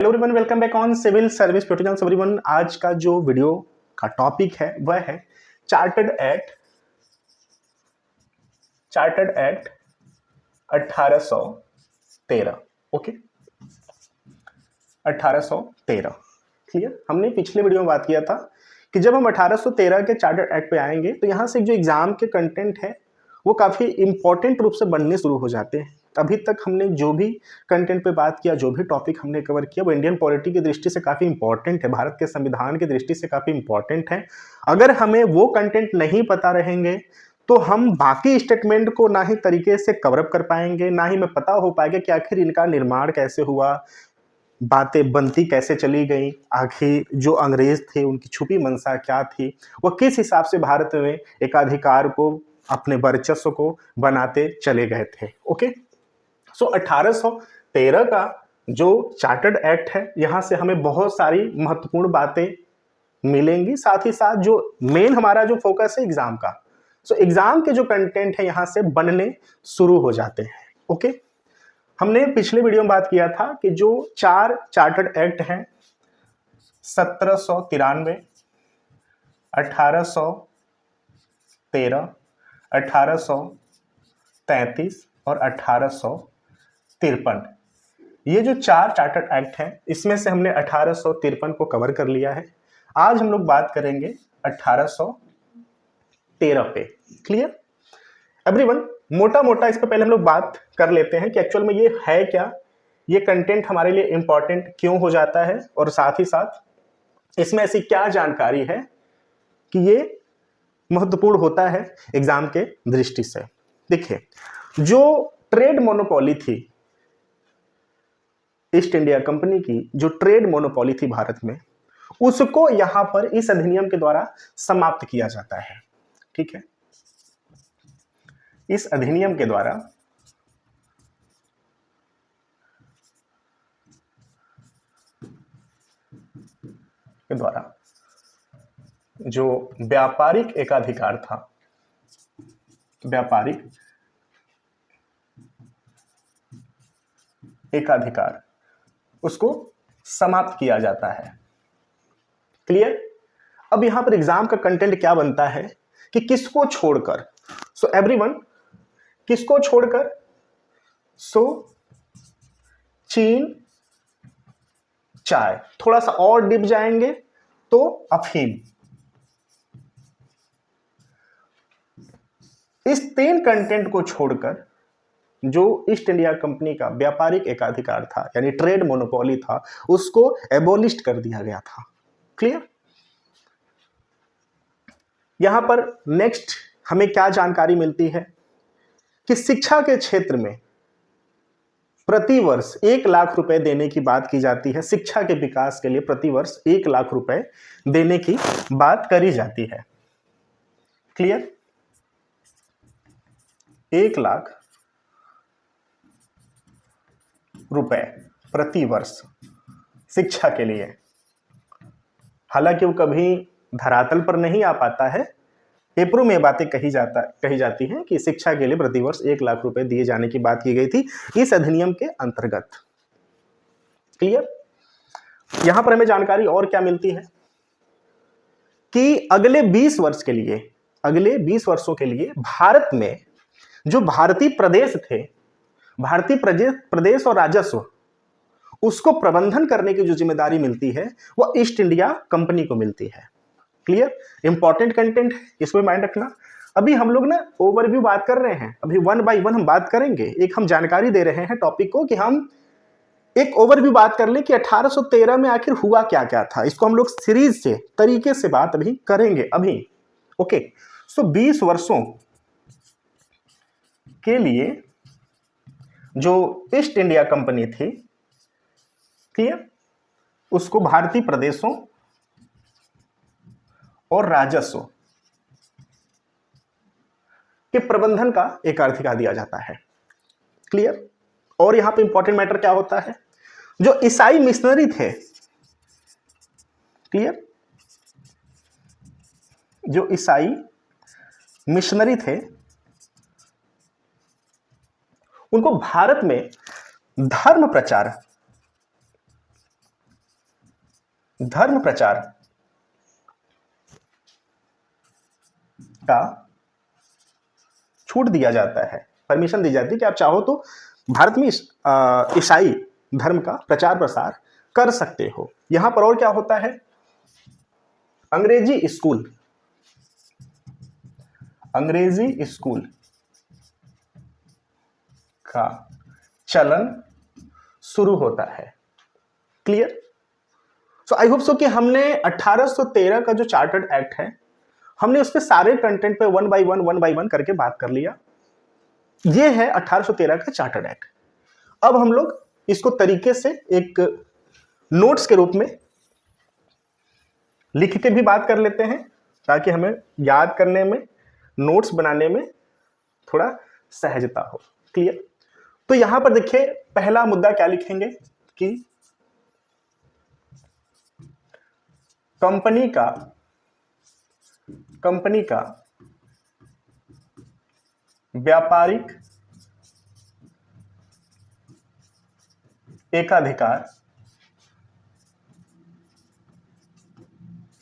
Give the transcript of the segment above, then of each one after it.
Hello everyone, welcome back on civil service tutorials. Everyone, आज का जो वीडियो का टॉपिक है वह है चार्टर्ड एक्ट 1813। Okay, 1813 clear. हमने पिछले वीडियो में बात किया था कि जब हम 1813 के चार्टर्ड एक्ट पे आएंगे तो यहाँ से जो एग्जाम के कंटेंट है वो काफ़ी इंपॉर्टेंट रूप से बनने शुरू हो जाते हैं। अभी तक हमने जो भी कंटेंट पे बात किया, जो भी टॉपिक हमने कवर किया, वो इंडियन पॉलिटी की दृष्टि से काफ़ी इंपॉर्टेंट है, भारत के संविधान की दृष्टि से काफ़ी इंपॉर्टेंट है। अगर हमें वो कंटेंट नहीं पता रहेंगे तो हम बाकी स्टेटमेंट को ना ही तरीके से कवरअप कर पाएंगे, ना ही हमें पता हो पाएगा कि आखिर इनका निर्माण कैसे हुआ, बातें बनती कैसे चली गई, आखिर जो अंग्रेज थे उनकी छुपी मंशा क्या थी, वो किस हिसाब से भारत में एकाधिकार को, अपने वर्चस्व को बनाते चले गए थे। ओके, सो 1813 का जो चार्टर्ड एक्ट है, यहाँ से हमें बहुत सारी महत्वपूर्ण बातें मिलेंगी। साथ ही साथ जो मेन हमारा जो फोकस है एग्जाम का, सो एग्जाम के जो कंटेंट है यहाँ से बनने शुरू हो जाते हैं। ओके, हमने पिछले वीडियो में बात किया था कि जो 4 चार्टर्ड एक्ट हैं 1793, 1813, 1833 और 1853, ये जो 4 चार्टर्ड एक्ट हैं इसमें से हमने 1853 को कवर कर लिया है। आज हम लोग बात करेंगे 1813 पे। क्लियर एवरीवन, मोटा मोटा इस पर पहले हम लोग बात कर लेते हैं कि एक्चुअल में ये है क्या, ये कंटेंट हमारे लिए इंपॉर्टेंट क्यों हो जाता है, और साथ ही साथ इसमें ऐसी क्या जानकारी है कि ये महत्वपूर्ण होता है एग्जाम के दृष्टि से। देखिए, जो ट्रेड मोनोपोली थी, ईस्ट इंडिया कंपनी की जो ट्रेड मोनोपोली थी भारत में, उसको यहां पर इस अधिनियम के द्वारा समाप्त किया जाता है। ठीक है, इस अधिनियम के द्वारा जो व्यापारिक एकाधिकार था, व्यापारिक एकाधिकार, उसको समाप्त किया जाता है। क्लियर। अब यहां पर एग्जाम का कंटेंट क्या बनता है कि किसको छोड़कर, सो एवरीवन, किसको छोड़कर, सो चीन, चाय, थोड़ा सा और डिप जाएंगे तो अफीम, इस 3 कंटेंट को छोड़कर जो ईस्ट इंडिया कंपनी का व्यापारिक एकाधिकार था, यानी ट्रेड मोनोपोली था, उसको एबोलिश कर दिया गया था। क्लियर। यहां पर नेक्स्ट हमें क्या जानकारी मिलती है कि शिक्षा के क्षेत्र में प्रतिवर्ष 1 लाख रुपए देने की बात की जाती है। शिक्षा के विकास के लिए प्रतिवर्ष 1 लाख रुपए देने की बात करी जाती है। क्लियर, 1 लाख रुपए प्रतिवर्ष शिक्षा के लिए। हालांकि वो कभी धरातल पर नहीं आ पाता है, पेपरों में बातें कही जाती हैं कि शिक्षा के लिए प्रतिवर्ष 1 लाख रुपए दिए जाने की बात की गई थी इस अधिनियम के अंतर्गत। क्लियर। यहां पर हमें जानकारी और क्या मिलती है कि अगले 20 वर्ष के लिए, अगले 20 वर्षों के लिए भारत में जो भारतीय प्रदेश थे, भारतीय प्रदेश और राजस्व, उसको प्रबंधन करने की जो जिम्मेदारी मिलती है वो ईस्ट इंडिया कंपनी को मिलती है। क्लियर, इंपॉर्टेंट कंटेंट है, इसमें माइंड रखना। अभी हम लोग ना ओवरव्यू बात कर रहे हैं, अभी 1 बाय 1 हम बात करेंगे। एक हम जानकारी दे रहे हैं टॉपिक को कि हम एक ओवरव्यू बात कर ले कि 1813 में आखिर हुआ क्या क्या था। इसको हम लोग सीरीज से तरीके से बात अभी करेंगे अभी। ओके, सो 20 वर्षों के लिए जो ईस्ट इंडिया कंपनी थी, क्लियर, उसको भारतीय प्रदेशों और राजस्व के प्रबंधन का एक अधिकार दिया जाता है। क्लियर। और यहां पे इंपॉर्टेंट मैटर क्या होता है, जो ईसाई मिशनरी थे, क्लियर, जो ईसाई मिशनरी थे, उनको भारत में धर्म प्रचार धर्म प्रचार का छूट दिया जाता है, परमिशन दी जाती है कि आप चाहो तो भारत में ईसाई धर्म का प्रचार प्रसार कर सकते हो। यहां पर और क्या होता है, अंग्रेजी स्कूल का चलन शुरू होता है। Clear? So I hope so कि हमने 1813 का जो चार्टर्ड एक्ट है, हमने उस पे सारे कंटेंट पे वन बाय वन करके बात कर लिया। ये है 1813 का चार्टर्ड एक्ट। अब हम लोग इसको तरीके से एक नोट्स के रूप में लिख के भी बात कर लेते हैं, ताकि हमें याद करने में, नोट्स बनाने में थोड़ा सहजता हो। क्लियर? तो यहां पर देखिए, पहला मुद्दा क्या लिखेंगे कि कंपनी का व्यापारिक एकाधिकार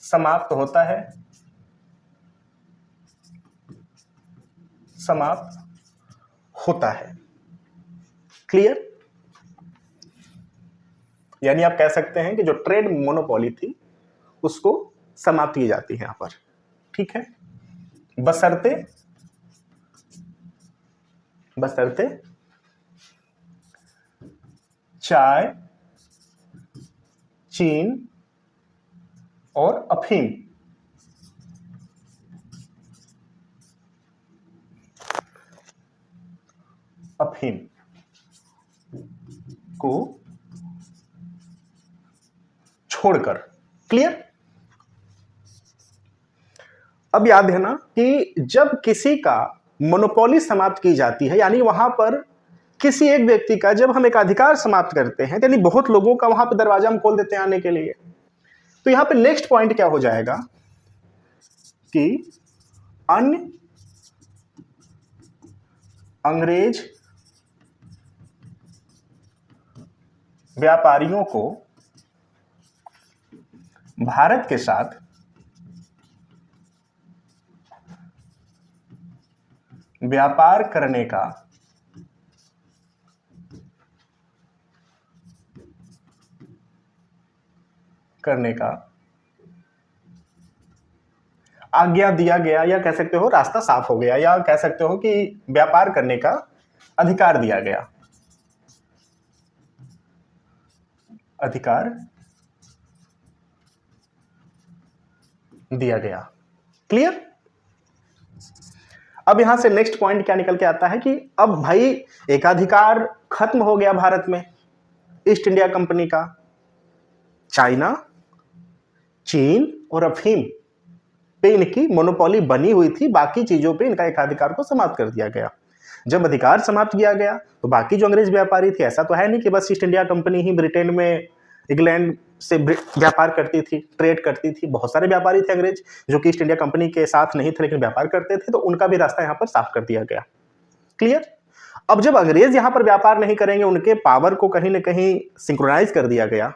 समाप्त होता है। क्लियर? यानी आप कह सकते हैं कि जो ट्रेड मोनोपोली थी उसको समाप्त की जाती है यहां पर। ठीक है? बशर्ते चाय, चीन और अफीम को छोड़कर। क्लियर? अब याद है ना कि जब किसी का मोनोपोली समाप्त की जाती है, यानी वहां पर किसी एक व्यक्ति का जब हम एक अधिकार समाप्त करते हैं, यानी बहुत लोगों का वहां पर दरवाजा हम खोल देते हैं आने के लिए। तो यहां पे नेक्स्ट पॉइंट क्या हो जाएगा कि अन्य अंग्रेज व्यापारियों को भारत के साथ व्यापार करने का आज्ञा दिया गया, या कह सकते हो रास्ता साफ हो गया, या कह सकते हो कि व्यापार करने का अधिकार दिया गया। क्लियर? अब यहां से नेक्स्ट पॉइंट क्या निकल के आता है कि अब भाई एकाधिकार खत्म हो गया भारत में। ईस्ट इंडिया कंपनी का चाइना, चीन और अफीम पे इनकी मोनोपोली बनी हुई थी, बाकी चीजों पे इनका एकाधिकार को समाप्त कर दिया गया। जब अधिकार समाप्त किया गया तो बाकी जो अंग्रेज व्यापारी थे, ऐसा तो है नहीं कि बस ईस्ट इंडिया कंपनी ही ब्रिटेन में, इंग्लैंड से व्यापार करती थी, ट्रेड करती थी। बहुत सारे व्यापारी थे अंग्रेज जो कि ईस्ट इंडिया कंपनी के साथ नहीं थे लेकिन व्यापार करते थे, तो उनका भी रास्ता यहाँ पर साफ कर दिया गया। क्लियर? अब जब अंग्रेज यहाँ पर व्यापार नहीं करेंगे, उनके पावर को कहीं ना कहीं सिंक्रोनाइज कर दिया गया,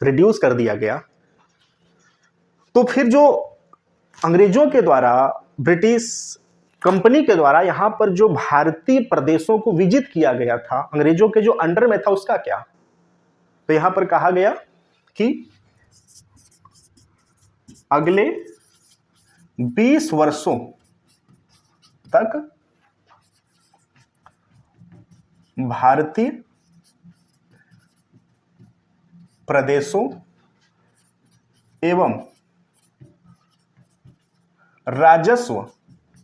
रिड्यूस कर दिया गया, तो फिर जो अंग्रेजों के द्वारा, ब्रिटिश कंपनी के द्वारा यहां पर जो भारतीय प्रदेशों को विजित किया गया था, अंग्रेजों के जो अंडर में था, उसका क्या? तो यहां पर कहा गया कि अगले 20 वर्षों तक भारतीय प्रदेशों एवं राजस्व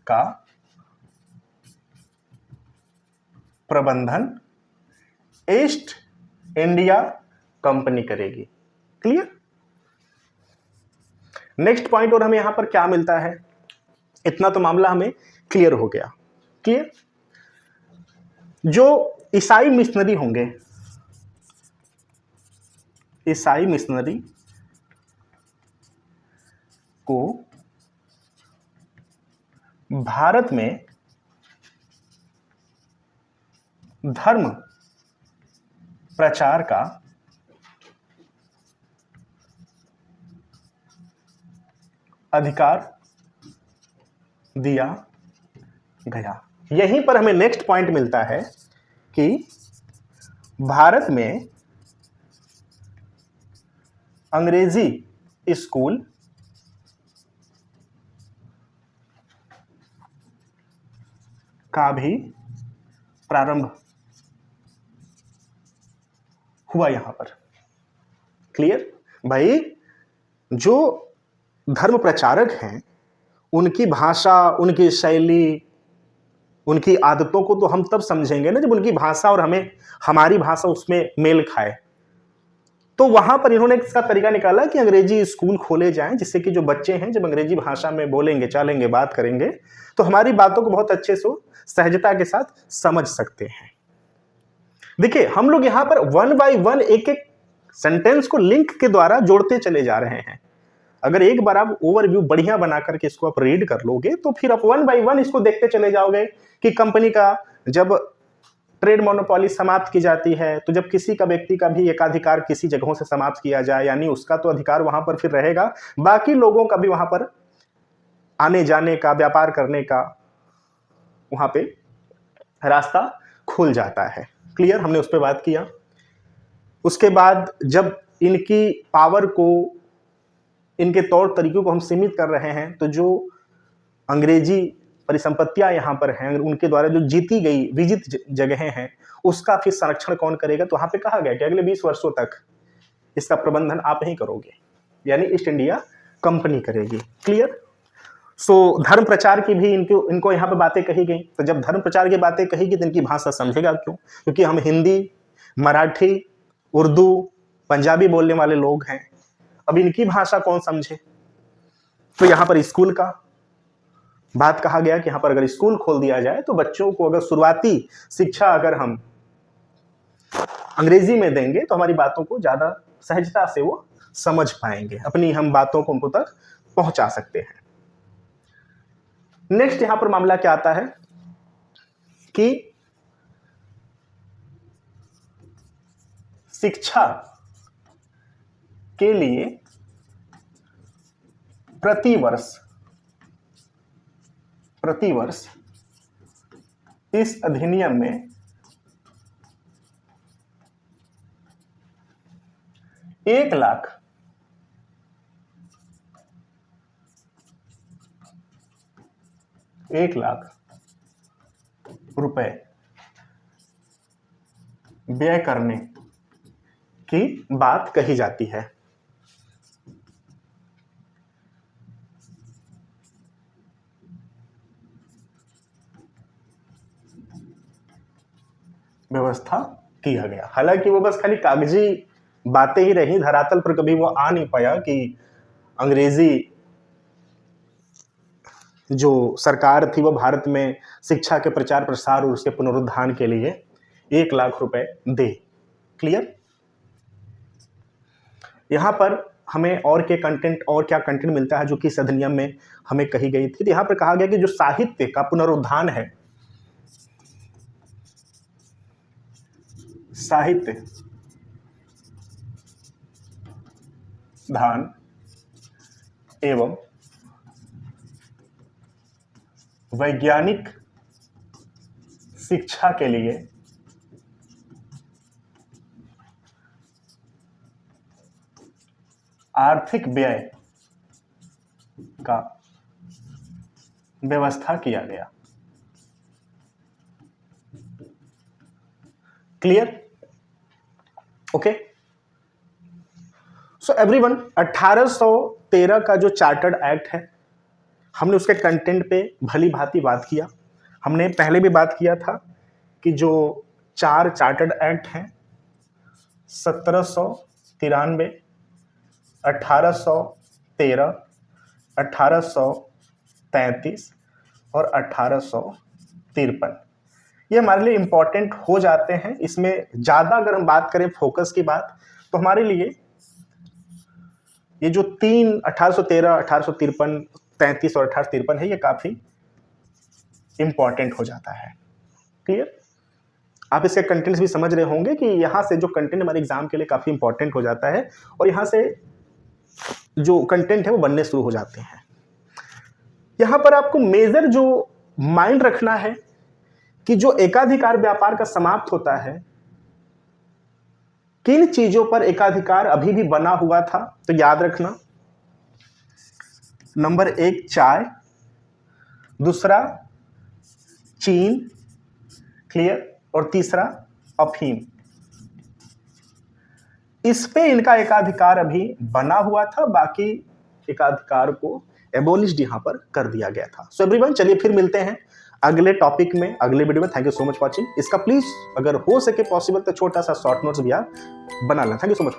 का प्रबंधन ईस्ट इंडिया कंपनी करेगी। क्लियर? नेक्स्ट पॉइंट और हमें यहां पर क्या मिलता है, इतना तो मामला हमें क्लियर हो गया। क्लियर? जो ईसाई मिशनरी होंगे, ईसाई मिशनरी को भारत में धर्म प्रचार का अधिकार दिया गया। यहीं पर हमें नेक्स्ट पॉइंट मिलता है कि भारत में अंग्रेजी स्कूल का भी प्रारंभ हुआ यहां पर। क्लियर भाई, जो धर्म प्रचारक हैं उनकी भाषा, उनकी शैली, उनकी आदतों को तो हम तब समझेंगे ना जब उनकी भाषा और हमारी भाषा उसमें मेल खाए। तो वहां पर इन्होंने इसका तरीका निकाला कि अंग्रेजी स्कूल खोले जाएं, जिससे कि जो बच्चे हैं जब अंग्रेजी भाषा में बोलेंगे, चालेंगे, बात करेंगे तो हमारी बातों को बहुत अच्छे से सहजता के साथ समझ सकते हैं। देखिए, हम लोग यहां पर वन बाय वन एक एक सेंटेंस को लिंक के द्वारा जोड़ते चले जा रहे हैं। अगर एक बार आप ओवरव्यू बढ़िया बना करके इसको आप रीड कर लोगे तो फिर आप वन बाय वन इसको देखते चले जाओगे कि कंपनी का जब ट्रेड मोनोपोली समाप्त की जाती है तो जब किसी का, व्यक्ति का भी एकाधिकार किसी जगहों से समाप्त किया जाए, यानी उसका तो अधिकार वहां पर फिर रहेगा, बाकी लोगों का भी वहां पर आने जाने का, व्यापार करने का वहां पे रास्ता खुल जाता है। क्लियर, हमने उस पर बात किया। उसके बाद जब इनकी पावर को, इनके तौर तरीकों को हम सीमित कर रहे हैं तो जो अंग्रेजी परिसंपत्तियां यहां पर हैं, उनके द्वारा जो जीती गई विजित जगहें हैं, उसका फिर संरक्षण कौन करेगा? तो वहां पे कहा गया कि अगले 20 वर्षों तक इसका प्रबंधन आप ही करोगे, यानी ईस्ट इंडिया कंपनी करेगी। क्लियर। सो धर्म प्रचार की भी इनको यहाँ पे बातें कही गई। तो जब धर्म प्रचार की बातें कही गई तो इनकी भाषा समझेगा क्यों? क्योंकि हम हिंदी, मराठी, उर्दू, पंजाबी बोलने वाले लोग हैं। अब इनकी भाषा कौन समझे? तो यहाँ पर स्कूल का बात कहा गया कि यहाँ पर अगर स्कूल खोल दिया जाए तो बच्चों को अगर शुरुआती शिक्षा अगर हम अंग्रेजी में देंगे तो हमारी बातों को ज्यादा सहजता से वो समझ पाएंगे, अपनी हम बातों को उनको तक पहुंचा सकते हैं। नेक्स्ट यहां पर मामला क्या आता है कि शिक्षा के लिए प्रतिवर्ष इस अधिनियम में 1 लाख रुपए व्यय करने की बात कही जाती है। व्यवस्था किया गया। हालांकि वो बस खाली कागजी बातें ही रही, धरातल पर कभी वो आ नहीं पाया कि अंग्रेजी जो सरकार थी वो भारत में शिक्षा के प्रचार प्रसार और उसके पुनरुत्थान के लिए 1 लाख रुपए दे। क्लियर। यहां पर हमें और क्या कंटेंट मिलता है जो कि इस अधिनियम में हमें कही गई थी। तो यहां पर कहा गया कि जो साहित्य का पुनरुत्थान है, साहित्य दान एवं वैज्ञानिक शिक्षा के लिए आर्थिक व्यय का व्यवस्था किया गया। क्लियर। ओके। सो एवरीवन, 1813 का जो चार्टर्ड एक्ट है, हमने उसके कंटेंट पे भली भांति बात किया। हमने पहले भी बात किया था कि जो 4 चार्टर्ड एक्ट हैं, 1793, 1813, 1833 और 1853, ये हमारे लिए इंपॉर्टेंट हो जाते हैं। इसमें ज्यादा अगर हम बात करें फोकस की बात, तो हमारे लिए ये जो 1813, 1853, 33 और 1853 है, ये काफी इंपॉर्टेंट हो जाता है। क्लियर। आप इसके कंटेंट्स भी समझ रहे होंगे कि यहां से जो कंटेंट हमारे एग्जाम के लिए काफी इंपॉर्टेंट हो जाता है और यहां से जो कंटेंट है वो बनने शुरू हो जाते हैं। यहां पर आपको मेजर जो माइंड रखना है कि जो एकाधिकार व्यापार का समाप्त होता है, किन चीजों पर एकाधिकार अभी भी बना हुआ था, तो याद रखना नंबर 1 चाय, दूसरा चीन, क्लियर, और तीसरा अफीम। इस पे इनका एकाधिकार अभी बना हुआ था, बाकी एकाधिकार को एबोलिश्ड यहां पर कर दिया गया था। सो एवरीवन, चलिए फिर मिलते हैं अगले टॉपिक में, अगले वीडियो में। Thank you so much watching. इसका प्लीज अगर हो सके पॉसिबल तो छोटा सा शॉर्ट नोट्स भी आप बना लें। Thank you so much.